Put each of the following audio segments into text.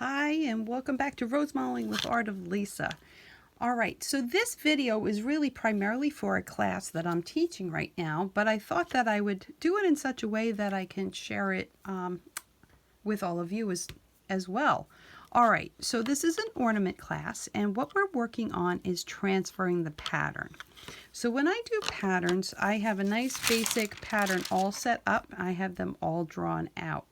Hi, and welcome back to Rosemaling with Art of Lisa. Alright, so this video is really primarily for a class that I'm teaching right now, but I thought that I would do it in such a way that I can share it with all of you as well. Alright, so this is an ornament class, and what we're working on is transferring the pattern. So when I do patterns, I have a nice basic pattern all set up. I have them all drawn out.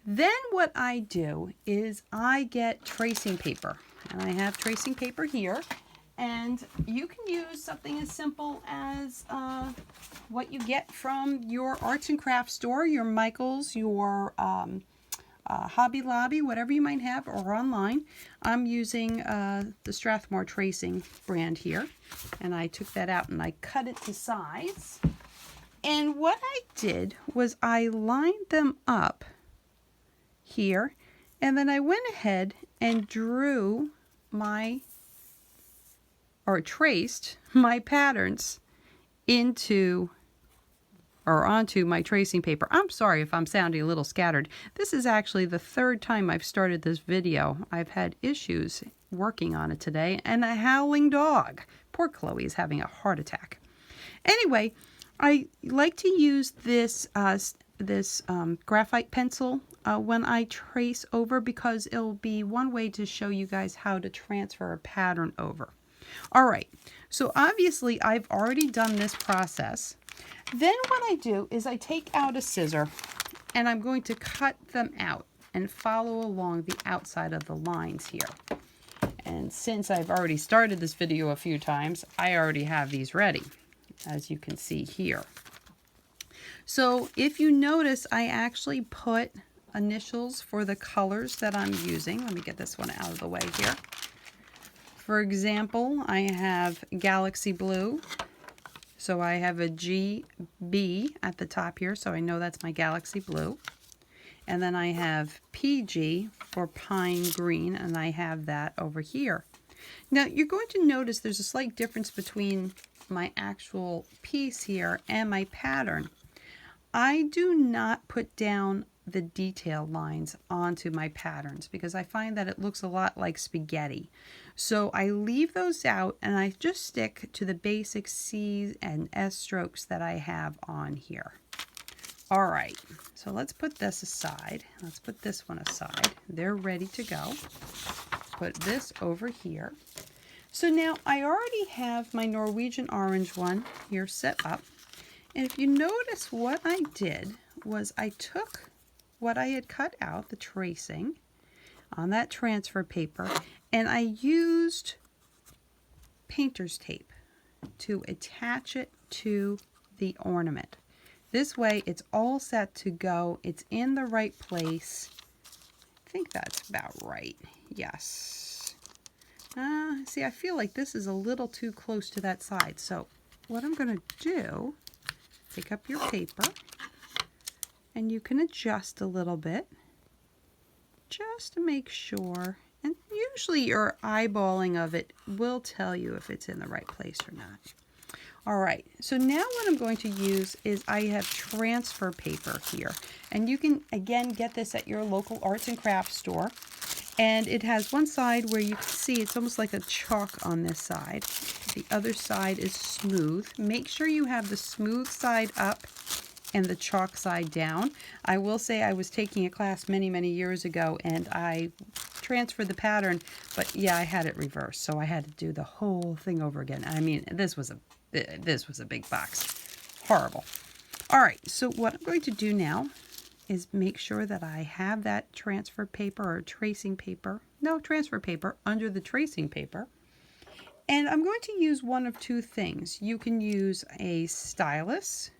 Then what I do is I get tracing paper, and I have tracing paper here, and you can use something as simple as what you get from your arts and crafts store, your Michaels, your Hobby Lobby, whatever you might have, or online. I'm using the Strathmore tracing brand here, and I took that out and I cut it to size. And what I did was I lined them up here, and then I went ahead and drew traced my patterns onto my tracing paper. I'm sorry if I'm sounding a little scattered. This is actually the third time I've started this video. I've had issues working on it today, and a howling dog. Poor Chloe is having a heart attack. Anyway, I like to use this graphite pencil when I trace over, because it'll be one way to show you guys how to transfer a pattern over. Alright, so obviously I've already done this process. Then what I do is I take out a scissor and I'm going to cut them out and follow along the outside of the lines here. And since I've already started this video a few times, I already have these ready, as you can see here. So if you notice, I actually put initials for the colors that I'm using. Let me get this one out of the way here. For example, I have Galaxy Blue. So I have a GB at the top here, so I know that's my Galaxy Blue. And then I have PG for Pine Green, and I have that over here. Now you're going to notice there's a slight difference between my actual piece here and my pattern. I do not put down the detail lines onto my patterns because I find that it looks a lot like spaghetti. So I leave those out and I just stick to the basic C and S strokes that I have on here. All right, so let's put this aside. Let's put this one aside. They're ready to go. Put this over here. So now I already have my Norwegian orange one here set up. And if you notice, what I did was I took what I had cut out, the tracing, on that transfer paper, and I used painter's tape to attach it to the ornament. This way it's all set to go. It's in the right place. I think that's about right. Yes. See, I feel like this is a little too close to that side. So what I'm going to do, pick up your paper, and you can adjust a little bit just to make sure, and usually your eyeballing of it will tell you if it's in the right place or not. Alright, so now what I'm going to use is I have transfer paper here, and you can again get this at your local arts and crafts store. And it has one side where you can see it's almost like a chalk on this side. The other side is smooth. Make sure you have the smooth side up and the chalk side down. I will say I was taking a class many years ago and I transferred the pattern, but yeah, I had it reversed, so I had to do the whole thing over again. I mean, this was a big box. Horrible. All right, so what I'm going to do now is make sure that I have that transfer paper or tracing paper, transfer paper under the tracing paper. And I'm going to use one of two things. You can use a stylus.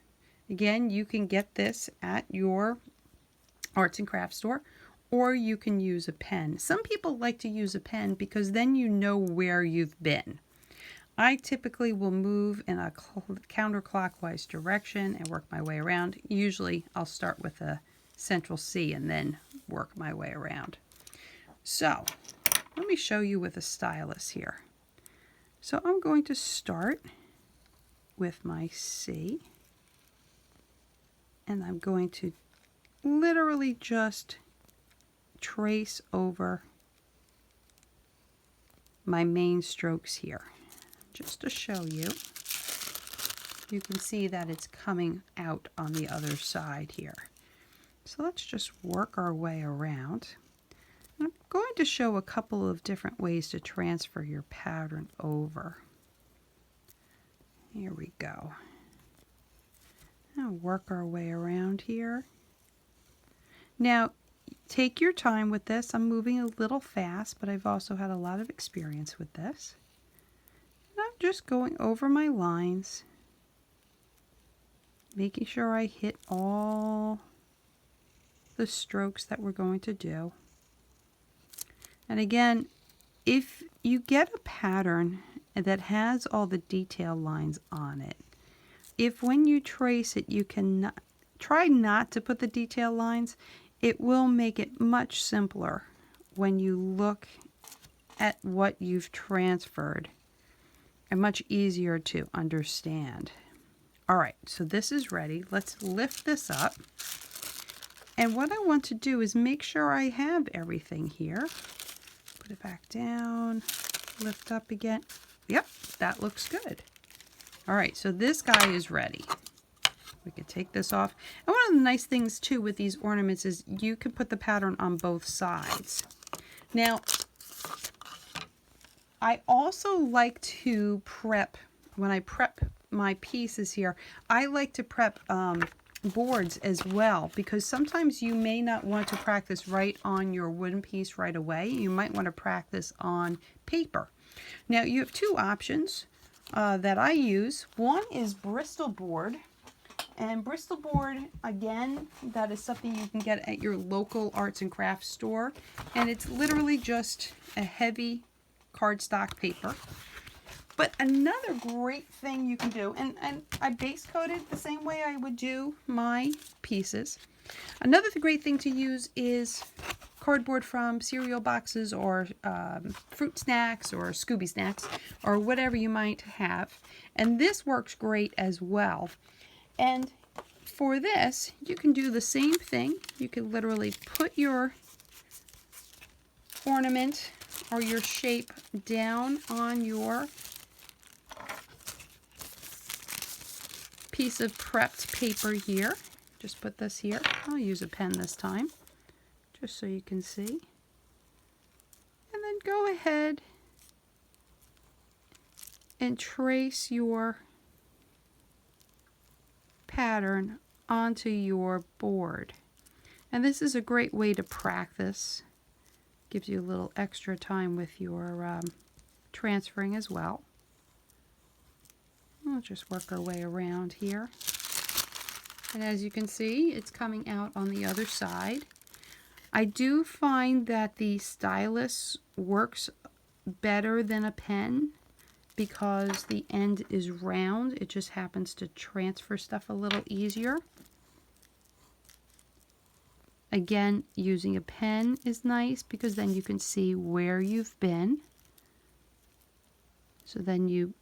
Again, you can get this at your arts and crafts store, or you can use a pen. Some people like to use a pen because then you know where you've been. I typically will move in a counterclockwise direction and work my way around. Usually I'll start with a central C and then work my way around. So let me show you with a stylus here. So I'm going to start with my C, and I'm going to literally just trace over my main strokes here. Just to show you, you can see that it's coming out on the other side here. So let's just work our way around. I'm going to show a couple of different ways to transfer your pattern over. Here we go. Now work our way around here. Now take your time with this. I'm moving a little fast, but I've also had a lot of experience with this. And I'm just going over my lines, making sure I hit all the strokes that we're going to do. And again, if you get a pattern that has all the detail lines on it, if when you trace it you can try not to put the detail lines, it will make it much simpler when you look at what you've transferred and much easier to understand. All right, so this is ready. Let's lift this up. And what I want to do is make sure I have everything here. Put it back down, lift up again. Yep, that looks good. All right, so this guy is ready. We could take this off. And one of the nice things too with these ornaments is you can put the pattern on both sides. Now, I also like to prep, when I prep my pieces here, I like to prep boards as well, because sometimes you may not want to practice right on your wooden piece right away. You might want to practice on paper. Now you have two options that I use. One is Bristol board, and Bristol board, again, that is something you can get at your local arts and crafts store, and it's literally just a heavy cardstock paper. But another great thing you can do, and I base coat it the same way I would do my pieces. Another great thing to use is cardboard from cereal boxes or fruit snacks or Scooby snacks or whatever you might have. And this works great as well. And for this, you can do the same thing. You can literally put your ornament or your shape down on your piece of prepped paper here. Just put this here. I'll use a pen this time, just so you can see. And then go ahead and trace your pattern onto your board. And this is a great way to practice. Gives you a little extra time with your transferring as well. We'll just work our way around here. And as you can see, it's coming out on the other side. I do find that the stylus works better than a pen because the end is round. It just happens to transfer stuff a little easier. Again, using a pen is nice because then you can see where you've been. So then you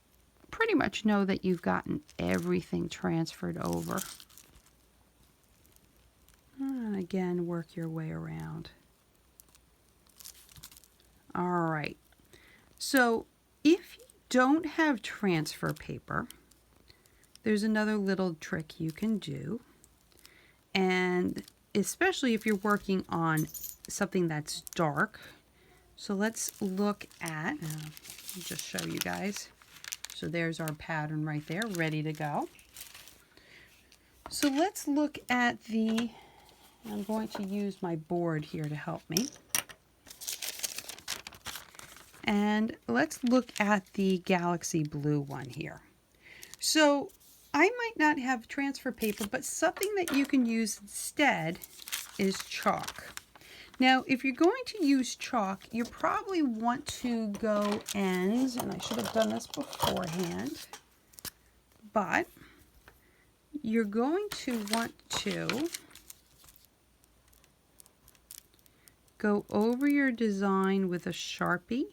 pretty much know that you've gotten everything transferred over. And again, work your way around. All right. So if you don't have transfer paper, there's another little trick you can do. And especially if you're working on something that's dark. So let's look at, I'll just show you guys. So there's our pattern right there, ready to go. So let's look at the, I'm going to use my board here to help me. And let's look at the galaxy blue one here. So I might not have transfer paper, but something that you can use instead is chalk. Now, if you're going to use chalk, you probably want to go ends, and I should have done this beforehand, but you're going to want to go over your design with a Sharpie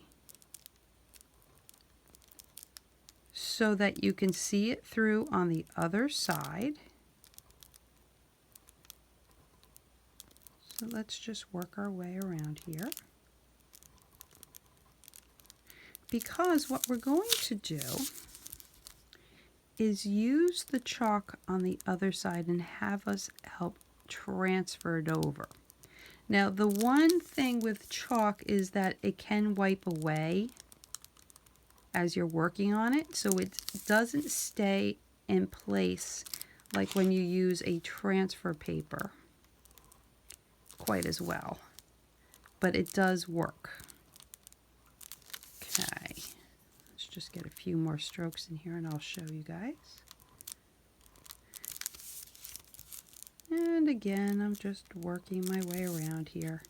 so that you can see it through on the other side. So let's just work our way around here. Because what we're going to do is use the chalk on the other side and have us help transfer it over. Now the one thing with chalk is that it can wipe away as you're working on it, so it doesn't stay in place like when you use a transfer paper quite as well, but it does work. Okay, let's just get a few more strokes in here and I'll show you guys. And again, I'm just working my way around here.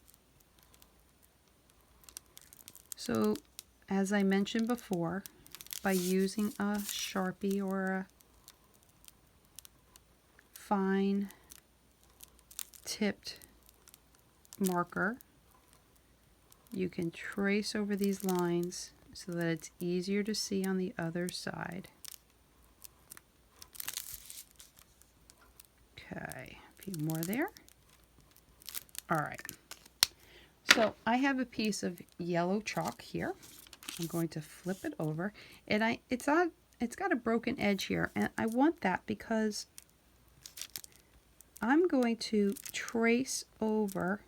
So, as I mentioned before, by using a Sharpie or a fine tipped marker, you can trace over these lines so that it's easier to see on the other side. Okay, a few more there. All right, so I have a piece of yellow chalk here. I'm going to flip it over, and it's got a broken edge here, and I want that because I'm going to trace over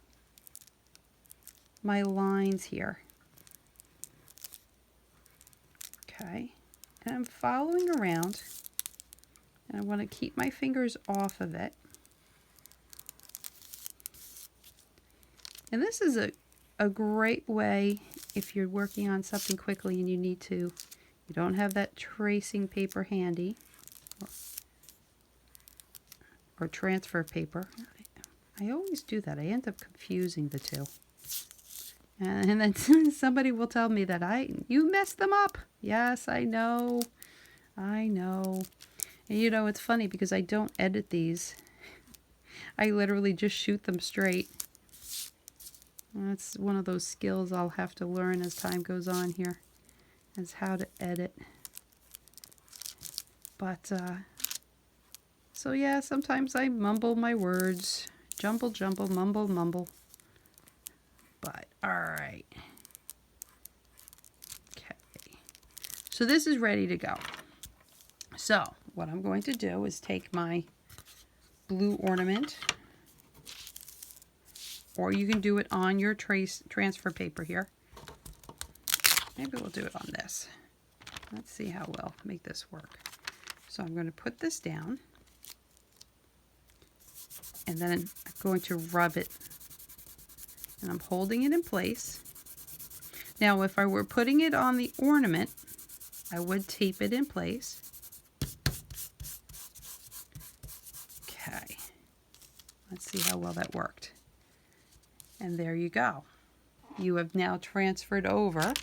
my lines here. Okay, and I'm following around, and I want to keep my fingers off of it. And this is a great way if you're working on something quickly and you don't have that tracing paper handy, or transfer paper. I always do that. I end up confusing the two. And then somebody will tell me that you messed them up. Yes, I know. I know. And you know, it's funny because I don't edit these. I literally just shoot them straight. That's one of those skills I'll have to learn as time goes on here, is how to edit. But, so yeah, sometimes I mumble my words. Jumble, jumble, mumble, mumble. But, alright. Okay. So this is ready to go. So, what I'm going to do is take my blue ornament, or you can do it on your transfer paper here. Maybe we'll do it on this. Let's see how we'll make this work. So I'm going to put this down, and then I'm going to rub it, and I'm holding it in place. Now if I were putting it on the ornament, I would tape it in place. Okay, let's see how well that worked. And there you go. You have now transferred over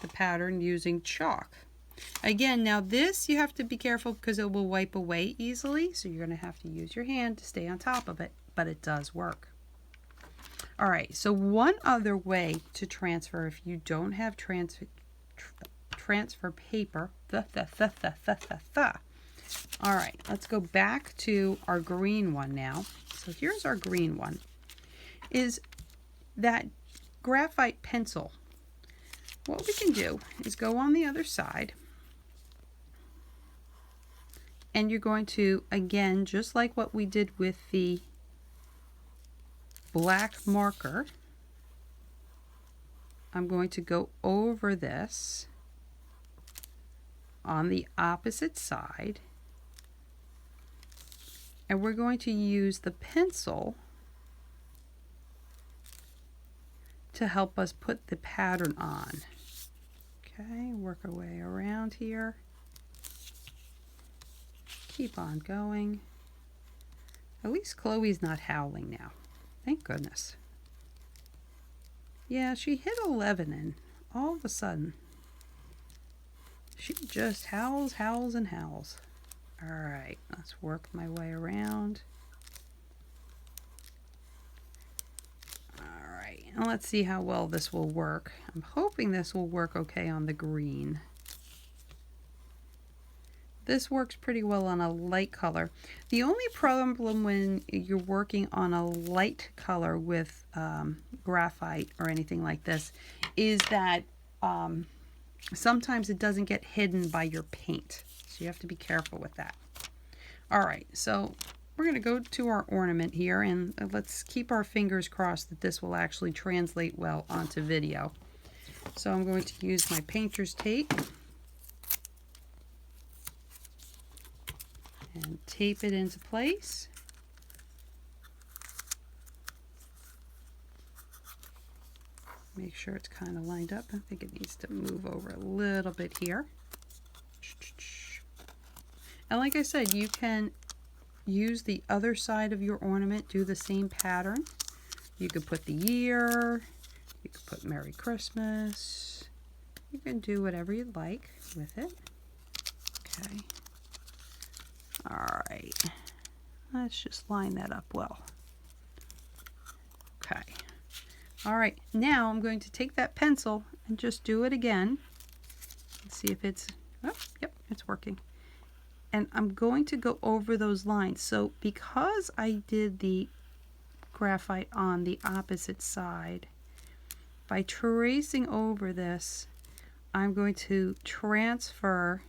the pattern using chalk. Again, now this you have to be careful because it will wipe away easily, so you're going to have to use your hand to stay on top of it, but it does work. All right, so one other way to transfer if you don't have transfer paper. All right, let's go back to our green one now. So here's our green one. Is that graphite pencil. What we can do is go on the other side, and you're going to, again, just like what we did with the black marker, I'm going to go over this on the opposite side, and we're going to use the pencil to help us put the pattern on. Okay, work our way around here. Keep on going. At least Chloe's not howling now. Thank goodness. Yeah, she hit 11 and all of a sudden she just howls, howls, and howls. Alright, let's work my way around. Alright, and let's see how well this will work. I'm hoping this will work okay on the green. This works pretty well on a light color. The only problem when you're working on a light color with graphite or anything like this is that sometimes it doesn't get hidden by your paint. So you have to be careful with that. All right, so we're going to go to our ornament here, and let's keep our fingers crossed that this will actually translate well onto video. So I'm going to use my painter's tape and tape it into place. Make sure it's kind of lined up. I think it needs to move over a little bit here. And like I said, you can use the other side of your ornament, do the same pattern. You could put the year, you could put Merry Christmas. You can do whatever you'd like with it. Okay. All right, let's just line that up well. Okay. All right, now I'm going to take that pencil and just do it again. Let's see if it's, oh, yep, it's working. And I'm going to go over those lines. So because I did the graphite on the opposite side, by tracing over this, I'm going to transfer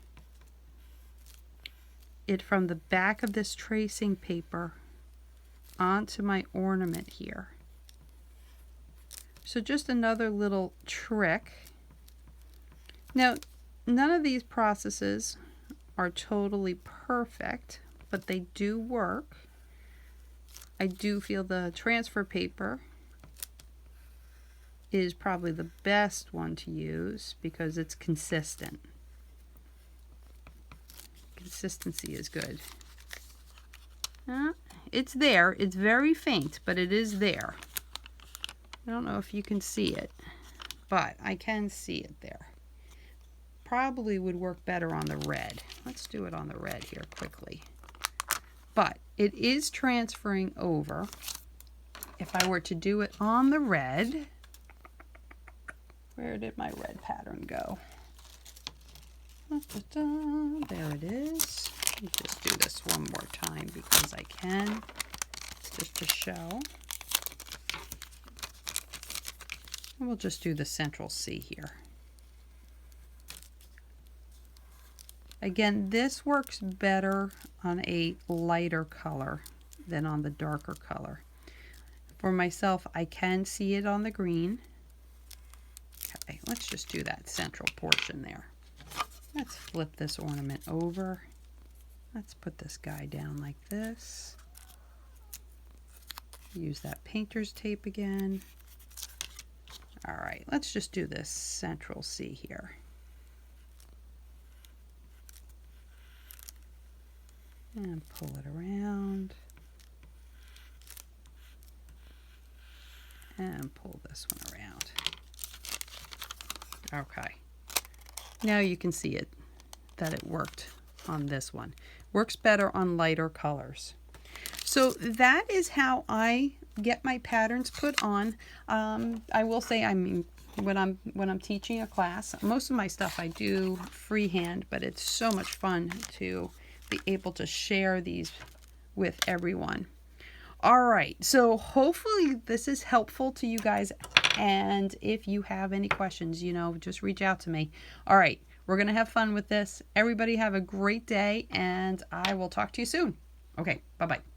it from the back of this tracing paper onto my ornament here. So just another little trick. Now, none of these processes are totally perfect, but they do work. I do feel the transfer paper is probably the best one to use because it's consistent. Consistency is good. It's there. It's very faint, but it is there. I don't know if you can see it, but I can see it there. Probably would work better on the red. Let's do it on the red here quickly. But it is transferring over. If I were to do it on the red, where did my red pattern go? There it is. Let me just do this one more time because I can, just to show. And we'll just do the central C here. Again, this works better on a lighter color than on the darker color. For myself, I can see it on the green. Okay, let's just do that central portion there. Let's flip this ornament over. Let's put this guy down like this. Use that painter's tape again. All right, let's just do this central C here. And pull it around. And pull this one around. Okay. Now you can see it, that it worked on this one. Works better on lighter colors. So that is how I get my patterns put on. I will say, I mean, when I'm teaching a class, most of my stuff I do freehand, but it's so much fun to be able to share these with everyone. All right, so hopefully this is helpful to you guys. And if you have any questions, you know, just reach out to me. All right, we're going to have fun with this. Everybody have a great day, and I will talk to you soon. Okay, bye-bye.